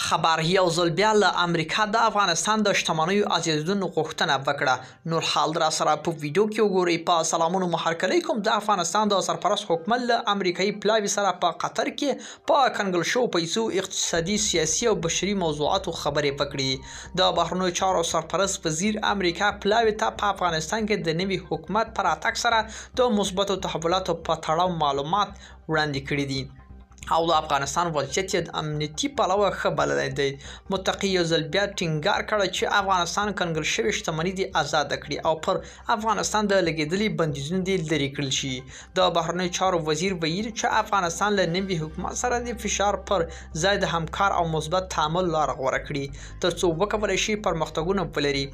خبر یو ځل بیا له امریکا د افغانستان د شتمنیو ازادېدنو غوښتنه وکړه. نور حال را سره په ویډیو کې وګورئ. په سلامونو محرکلی کوم. د افغانستان د سرپرست حکومت له امریکایي پلاوي سره په قطر کې په کنګل شو پیسو اقتصادي، سیاسي او بشري موضوعاتو خبرې وکړي. د بهرنیو چارو سرپرست وزیر امریکا پلاوي ته په افغانستان کې د نوي حکومت پر راتګ سره د مثبتو تحولاتو په تړاو معلومات وړاندې کړي دي او د افغانستان وضعیت یې د امنیتي پلوه ښه بللی دی. متقي یو ځل بیا ټینګار کړی چې افغانستان کنګل شوې شتمني دې ازاده کړي او پر افغانستان د لګېدلي بندیزونه دې لرې کړل شي. د بهرنیو چارو وزیر ویلي چې افغانستان له نوي حکومت سره د فشار پر ځای د همکار او مثبت تعامل لاره غوره کړي تر څو وکولی شي پرمختګونه ولري.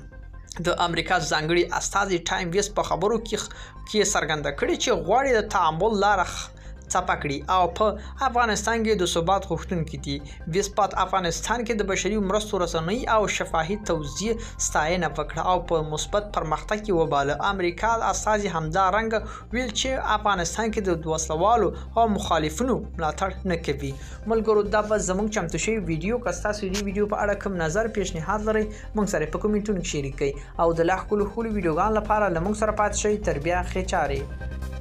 د امریکا ځانګړي استازي ټایم ویست په خبرو کې څرګنده کړي چې غواړي د تعامل لاره څپه کړي او په افغانستان کې د ثبات غوښتونکي دي. ویست په افغانستان کې د بشري مرستو رسنۍ او شفاهي توزیع ستاینه وکړه او په مثبت پرمختګ کې وباله. امریکا استازي همدارنګه ویل چې افغانستان کې د وسلوالو او مخالفینو ملاتړ نه کوي. ملګرو، دا به زموږ چمتو شوی ویډیو که ستاسو دې ویډیو په اړه کوم نظر پیشنهاد لرئ موږ سره په کومنټونو کې شریک کړئ او د لا ښکلو ویډیوګانو لپاره له موږ سره پاتې شئ. تر بیا ښې چارې.